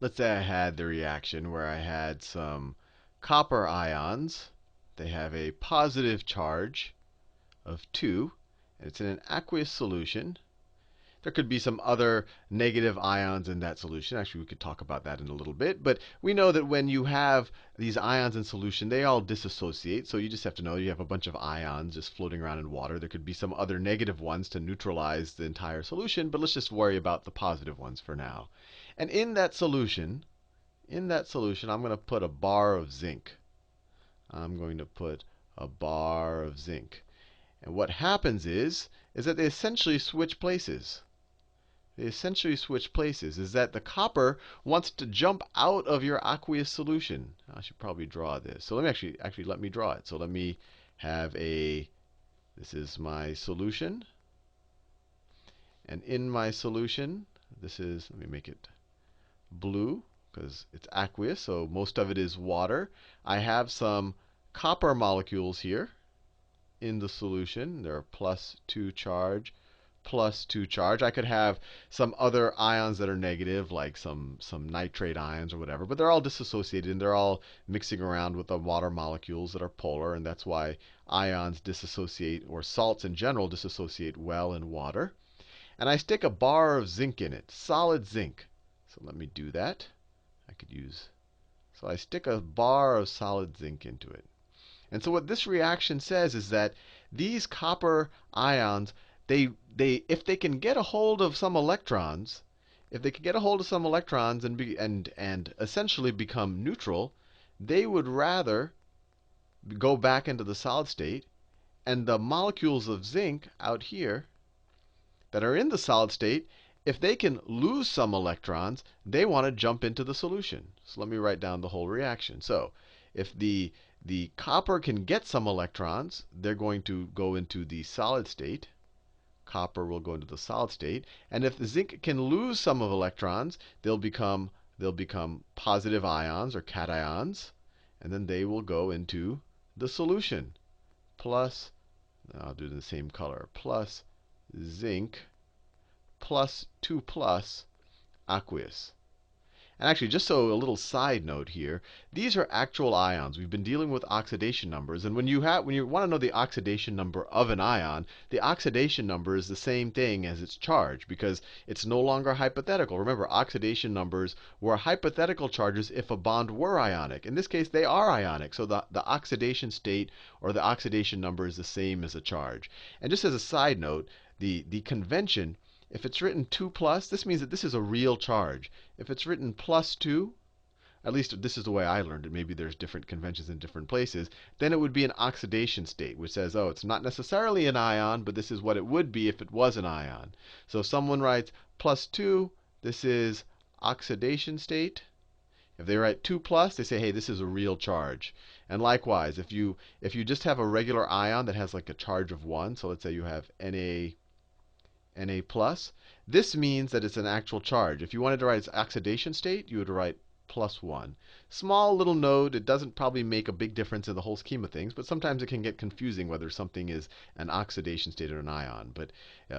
let's say I had the reaction where I had some copper ions. They have a positive charge of 2, and it's in an aqueous solution. There could be some other negative ions in that solution. Actually, we could talk about that in a little bit. But we know that when you have these ions in solution, they all disassociate. So you just have to know you have a bunch of ions just floating around in water. There could be some other negative ones to neutralize the entire solution. But let's just worry about the positive ones for now. And in that solution, I'm going to put a bar of zinc. I'm going to put a bar of zinc. And what happens is that they essentially switch places. Is that the copper wants to jump out of your aqueous solution. I should probably draw this. So let me actually let me draw it. So let me have this is my solution. And in my solution, let me make it blue because it's aqueous, so most of it is water. I have some copper molecules here in the solution. They're +2 charge, +2 charge. I could have some other ions that are negative, like some nitrate ions or whatever, but they're all disassociated and they're all mixing around with the water molecules that are polar, and that's why ions disassociate, or salts in general disassociate well in water. And I stick a bar of zinc in it, solid zinc. So let me do that. So I stick a bar of solid zinc into it. And so what this reaction says is that these copper ions, if they can get a hold of some electrons, and essentially become neutral, they would rather go back into the solid state. And the molecules of zinc out here that are in the solid state, if they can lose some electrons, they want to jump into the solution. So let me write down the whole reaction. So if the copper can get some electrons, they're going to go into the solid state. Copper will go into the solid state. And if the zinc can lose some of electrons, they'll become positive ions or cations. And then they will go into the solution. Plus, I'll do it in the same color, plus zinc plus 2 plus aqueous. And actually, just so a little side note here, these are actual ions. We've been dealing with oxidation numbers. And when you want to know the oxidation number of an ion, the oxidation number is the same thing as its charge because it's no longer hypothetical. Remember, oxidation numbers were hypothetical charges if a bond were ionic. In this case, they are ionic. So the oxidation state or the oxidation number is the same as a charge. And just as a side note, the convention, if it's written 2 plus, this means that this is a real charge. If it's written +2, at least this is the way I learned it. Maybe there's different conventions in different places. Then it would be an oxidation state, which says, oh, it's not necessarily an ion, but this is what it would be if it was an ion. So if someone writes +2, this is oxidation state. If they write 2 plus, they say, hey, this is a real charge. And likewise, if you just have a regular ion that has like a charge of 1, so let's say you have Na plus, this means that it's an actual charge. If you wanted to write its oxidation state, you would write +1. Small little note. It doesn't probably make a big difference in the whole scheme of things, but sometimes it can get confusing whether something is an oxidation state or an ion. But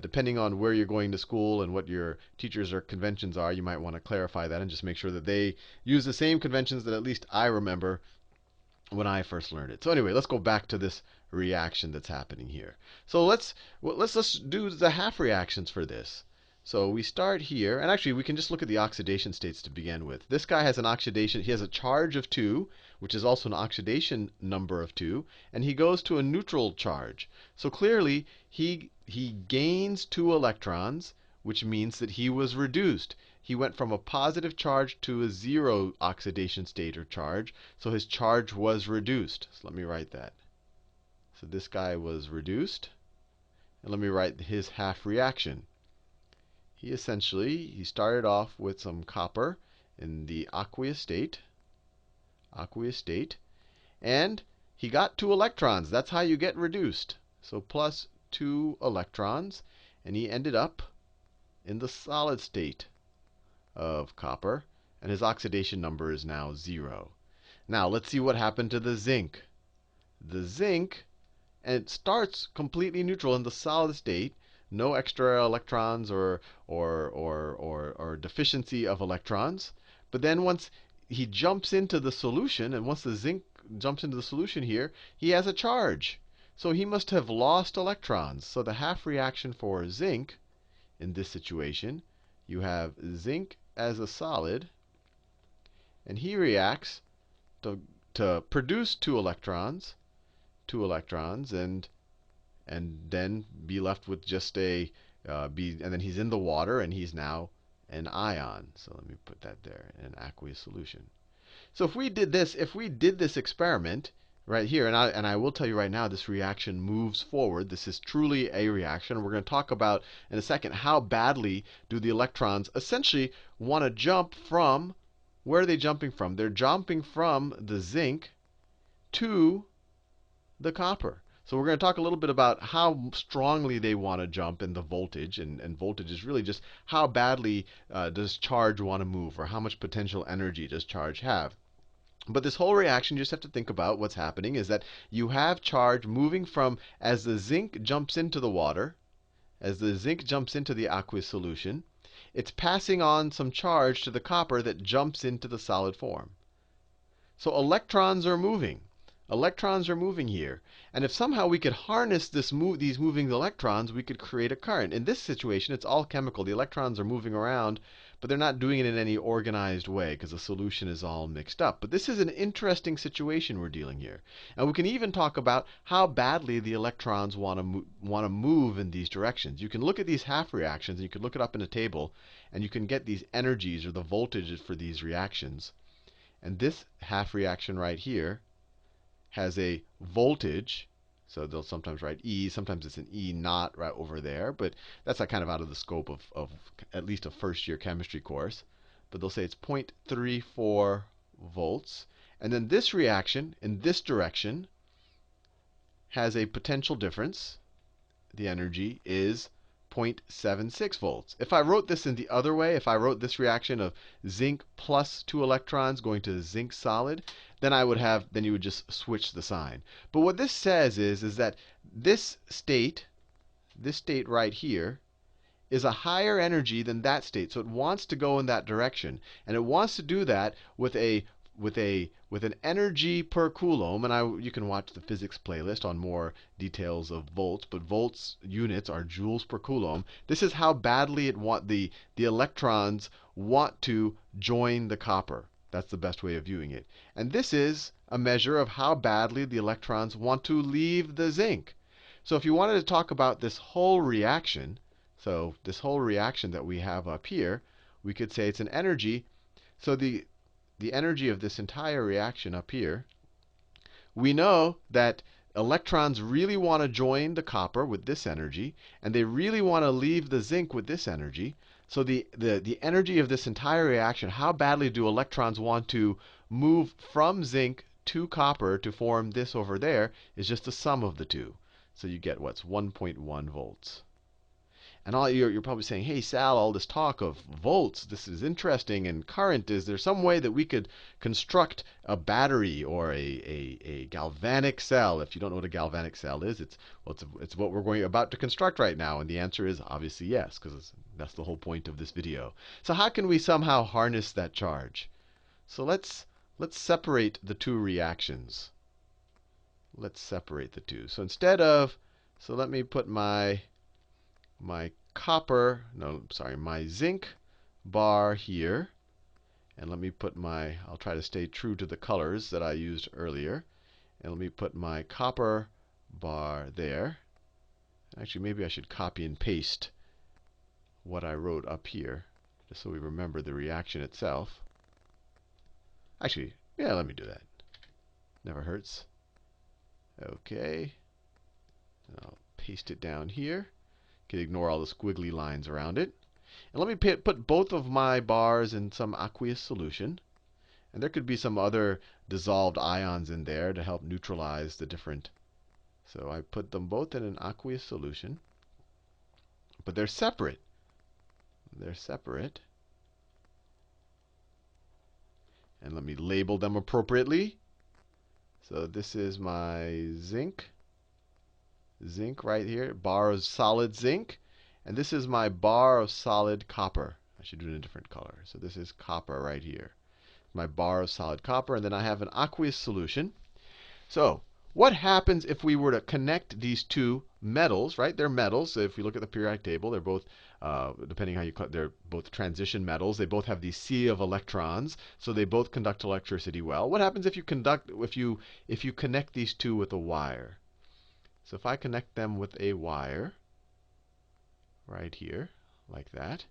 depending on where you're going to school and what your teachers or conventions are, you might want to clarify that and just make sure that they use the same conventions that at least I remember when I first learned it. So anyway, let's go back to this reaction that's happening here. So let's do the half reactions for this. So we start here, and actually we can just look at the oxidation states to begin with. This guy has an oxidation, he has a charge of 2, which is also an oxidation number of 2, and he goes to a neutral charge. So clearly he gains 2 electrons, which means that he was reduced. He went from a positive charge to a 0 oxidation state or charge, so his charge was reduced. So let me write that. So this guy was reduced. And let me write his half reaction. He started off with some copper in the aqueous state, and he got 2 electrons. That's how you get reduced. So plus 2 electrons, and he ended up in the solid state of copper, and his oxidation number is now 0. Now let's see what happened to the zinc. The zinc, and it starts completely neutral in the solid state, no extra electrons or deficiency of electrons. But then once he jumps into the solution, and once the zinc jumps into the solution here, he has a charge. So he must have lost electrons. So the half reaction for zinc in this situation, you have zinc as a solid, and he reacts to produce two electrons, and then be left with just a and then he's in the water, and he's now an ion. So let me put that there, an aqueous solution. So if we did this experiment right here, and I will tell you right now, this reaction moves forward. This is truly a reaction. We're going to talk about in a second how badly do the electrons essentially want to jump from, where are they jumping from? They're jumping from the zinc to the copper. So we're going to talk a little bit about how strongly they want to jump in the voltage. And voltage is really just how badly does charge want to move, or how much potential energy does charge have. But this whole reaction, you just have to think about what's happening is that you have charge moving from, as the zinc jumps into the water, as the zinc jumps into the aqueous solution, it's passing on some charge to the copper that jumps into the solid form. So electrons are moving. Electrons are moving here. And if somehow we could harness these moving electrons, we could create a current. In this situation, it's all chemical. The electrons are moving around, but they're not doing it in any organized way because the solution is all mixed up. But this is an interesting situation we're dealing here. And we can even talk about how badly the electrons want to move in these directions. You can look at these half reactions, and you can look it up in a table, and you can get these energies, or the voltages for these reactions. And this half reaction right here has a voltage. So they'll sometimes write E. Sometimes it's an E naught right over there. But that's kind of out of the scope of at least a first-year chemistry course. But they'll say it's 0.34 volts. And then this reaction in this direction has a potential difference. The energy is 0.76 volts. If I wrote this in the other way, if I wrote this reaction of zinc plus 2 electrons going to zinc solid, then you would just switch the sign. But what this says is that this state right here, is a higher energy than that state. So it wants to go in that direction. And it wants to do that with an energy per coulomb. And you can watch the physics playlist on more details of volts. But volts units are joules per coulomb. This is how badly the electrons want to join the copper. That's the best way of viewing it. And this is a measure of how badly the electrons want to leave the zinc. So if you wanted to talk about this whole reaction, so this whole reaction that we have up here, we could say it's an energy. So the energy of this entire reaction up here, we know that electrons really want to join the copper with this energy, and they really want to leave the zinc with this energy. So the energy of this entire reaction, how badly do electrons want to move from zinc to copper to form this over there, is just the sum of the two. So you get what's 1.1 volts. And you're probably saying, hey, Sal, all this talk of volts, this is interesting, and current, is there some way that we could construct a battery or a galvanic cell? If you don't know what a galvanic cell is, it's what we're about to construct right now. And the answer is obviously yes, because that's the whole point of this video. So how can we somehow harness that charge? So let's separate the two reactions. Let's separate the two. So so let me put my my zinc bar here. And let me put I'll try to stay true to the colors that I used earlier. And let me put my copper bar there. Actually, maybe I should copy and paste what I wrote up here, just so we remember the reaction itself. Actually, yeah, let me do that. Never hurts. OK. I'll paste it down here. You can ignore all the squiggly lines around it. And let me put both of my bars in some aqueous solution. And there could be some other dissolved ions in there to help neutralize the different. So I put them both in an aqueous solution. But they're separate. They're separate. And let me label them appropriately. So this is my zinc. Zinc right here, bar of solid zinc. And this is my bar of solid copper. I should do it in a different color. So this is copper right here. My bar of solid copper, and then I have an aqueous solution. So what happens if we were to connect these two metals, right? They're metals. So if you look at the periodic table, they're both, depending how you they're both transition metals. They both have the sea of electrons, so they both conduct electricity well. What happens if you connect these two with a wire? So if I connect them with a wire right here, like that,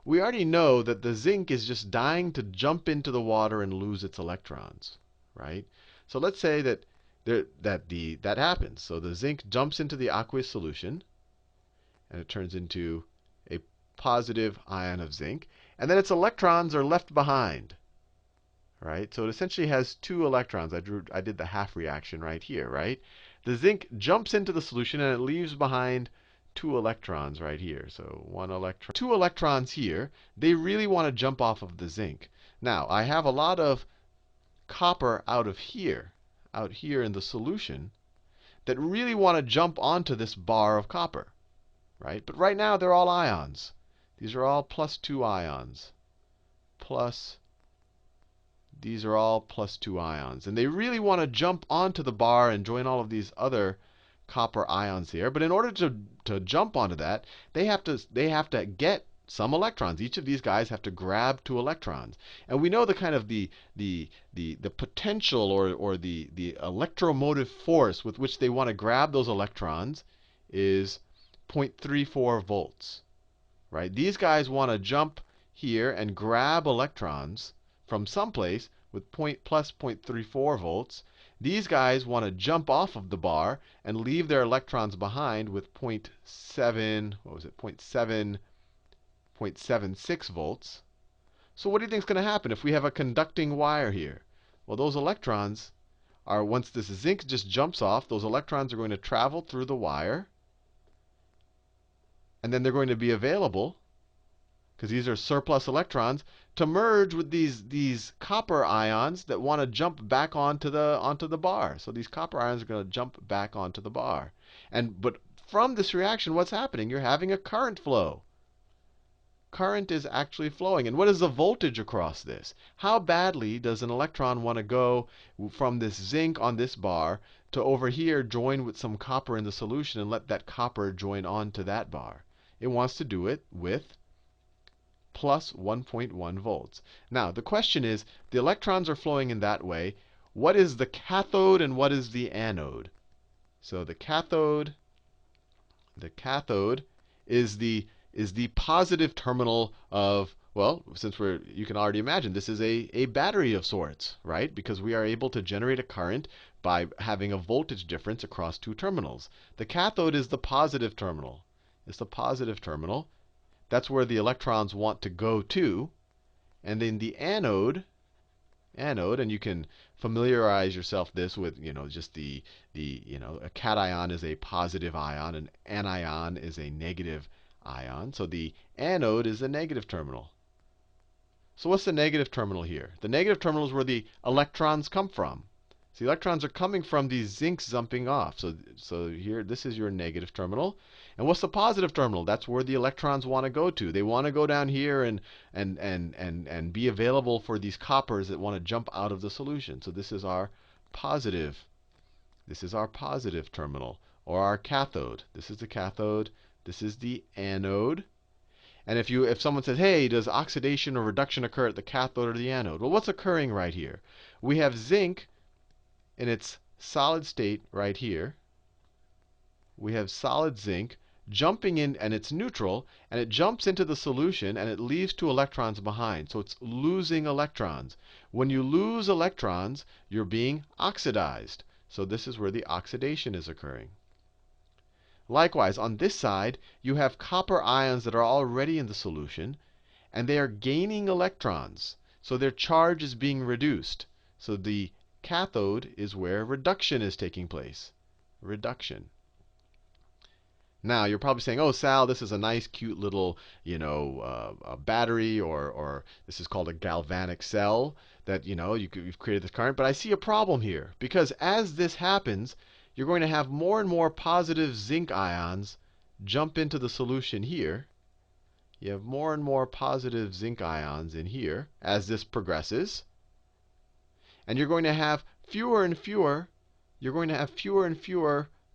we already know that the zinc is just dying to jump into the water and lose its electrons, right? So let's say that that happens. So the zinc jumps into the aqueous solution, and it turns into a positive ion of zinc. And then its electrons are left behind, right? So it essentially has two electrons. I did the half reaction right here, right? The zinc jumps into the solution, and it leaves behind two electrons right here. So one electron, two electrons here. They really want to jump off of the zinc. Now, I have a lot of copper out here in the solution, that really want to jump onto this bar of copper, right? But right now, they're all ions. These are all +2 ions. These are all +2 ions. And they really want to jump onto the bar and join all of these other copper ions here. But in order to jump onto that, they have to get some electrons. Each of these guys have to grab 2 electrons. And we know the kind of the potential or the electromotive force with which they want to grab those electrons is 0.34 volts. Right? These guys want to jump here and grab electrons from someplace with plus 0.34 volts. These guys want to jump off of the bar and leave their electrons behind with 0.76 volts. So what do you think is going to happen if we have a conducting wire here? Well, those electrons are, once this zinc just jumps off, those electrons are going to travel through the wire. And then they're going to be available, because these are surplus electrons, to merge with these copper ions that want to jump back onto the bar. So these copper ions are going to jump back onto the bar. But from this reaction, what's happening? You're having a current flow. Current is actually flowing. And what is the voltage across this? How badly does an electron want to go from this zinc on this bar to over here, join with some copper in the solution, and let that copper join onto that bar? It wants to do it with plus 1.1 volts. Now, the question is, the electrons are flowing in that way. What is the cathode and what is the anode? So the cathode is the positive terminal of, well, since you can already imagine, this is a battery of sorts, right? Because we are able to generate a current by having a voltage difference across 2 terminals. The cathode is the positive terminal. It's the positive terminal. That's where the electrons want to go to. And then the anode, and you can familiarize yourself this with, just a cation is a positive ion, an anion is a negative ion. So the anode is the negative terminal. So what's the negative terminal here? The negative terminal is where the electrons come from. So the electrons are coming from these zincs jumping off. So here, this is your negative terminal. And what's the positive terminal? That's where the electrons want to go to. They want to go down here and be available for these coppers that want to jump out of the solution. So this is our positive. This is our positive terminal, or our cathode. This is the cathode. This is the anode. And if someone says, hey, does oxidation or reduction occur at the cathode or the anode? Well, what's occurring right here? We have zinc in its solid state right here. We have solid zinc jumping in, and it's neutral, and it jumps into the solution, and it leaves 2 electrons behind. So it's losing electrons. When you lose electrons, you're being oxidized. So this is where the oxidation is occurring. Likewise, on this side, you have copper ions that are already in the solution, and they are gaining electrons. So their charge is being reduced. So the cathode is where reduction is taking place. Reduction. Now, you're probably saying, oh, Sal, this is a nice, cute little, a battery, or this is called a galvanic cell that, you've created this current. But I see a problem here, because as this happens, you're going to have more and more positive zinc ions jump into the solution here. You have more and more positive zinc ions in here as this progresses. And you're going to have fewer and fewer,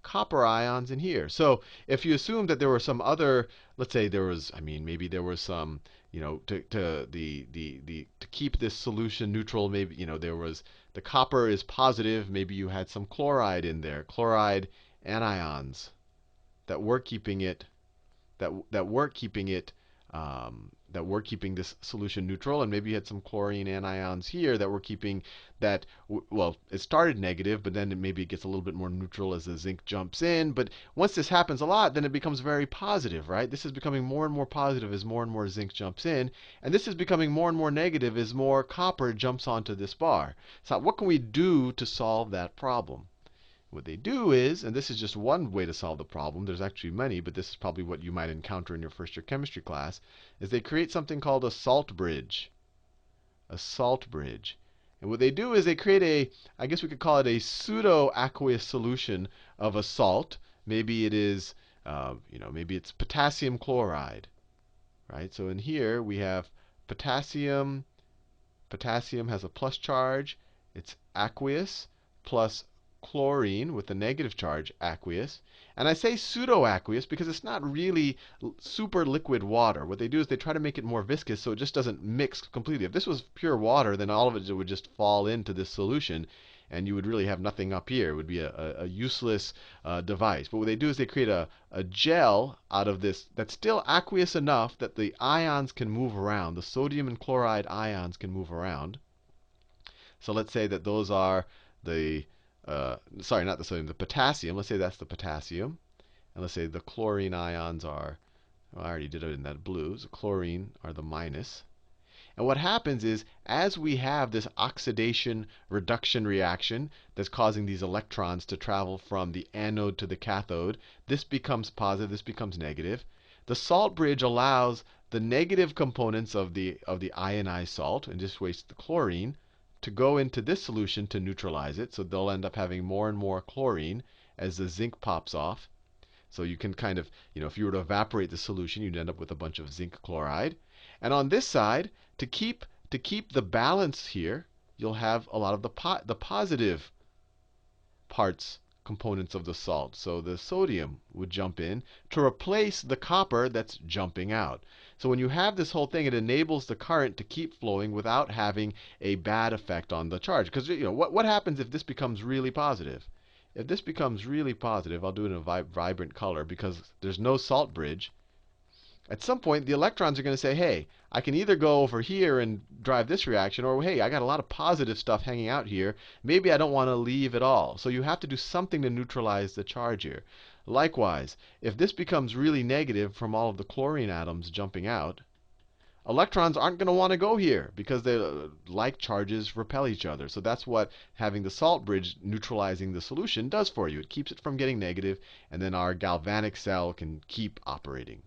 copper ions in here. So if you assume that there were some other, let's say there was, maybe there was some, to keep this solution neutral, maybe, there was, the copper is positive, maybe you had some chloride in there, chloride anions that were keeping it that were keeping it that were keeping this solution neutral, and maybe you had some chlorine anions here that were keeping that. Well, it started negative, but then maybe it gets a little bit more neutral as the zinc jumps in. But once this happens a lot, then it becomes very positive, right? This is becoming more and more positive as more and more zinc jumps in, and this is becoming more and more negative as more copper jumps onto this bar. So what can we do to solve that problem? What they do is, and this is just one way to solve the problem, there's actually many, but this is probably what you might encounter in your first year chemistry class, is they create something called a salt bridge. A salt bridge. And what they do is they create a, I guess we could call it a pseudo-aqueous solution of a salt. Maybe it is, maybe it's potassium chloride, right? So in here we have potassium. Potassium has a plus charge. It's aqueous, plus chlorine with a negative charge, aqueous. And I say pseudo-aqueous because it's not really super liquid water. What they do is they try to make it more viscous so it just doesn't mix completely. If this was pure water, then all of it would just fall into this solution, and you would really have nothing up here. It would be a useless device. But what they do is they create a gel out of this that's still aqueous enough that the ions can move around. The sodium and chloride ions can move around. So let's say that those are the sorry, not the sodium, the potassium. Let's say that's the potassium. And let's say the chlorine ions are, well, I already did it in that blue. So chlorine are the minus. And what happens is, as we have this oxidation reduction reaction that's causing these electrons to travel from the anode to the cathode, this becomes positive, this becomes negative. The salt bridge allows the negative components of the ionized salt, in this case the chlorine, to go into this solution to neutralize it. So they'll end up having more and more chlorine as the zinc pops off. So you can kind of, if you were to evaporate the solution, you'd end up with a bunch of zinc chloride. And on this side, to keep the balance here, you'll have a lot of the positive parts, components of the salt. So the sodium would jump in to replace the copper that's jumping out. So when you have this whole thing, it enables the current to keep flowing without having a bad effect on the charge. Because what happens if this becomes really positive? If this becomes really positive, I'll do it in a vibrant color because there's no salt bridge. At some point, the electrons are going to say, hey, I can either go over here and drive this reaction, or hey, I got a lot of positive stuff hanging out here. Maybe I don't want to leave at all. So you have to do something to neutralize the charge here. Likewise, if this becomes really negative from all of the chlorine atoms jumping out, electrons aren't going to want to go here because like charges repel each other. So that's what having the salt bridge neutralizing the solution does for you. It keeps it from getting negative, and then our galvanic cell can keep operating.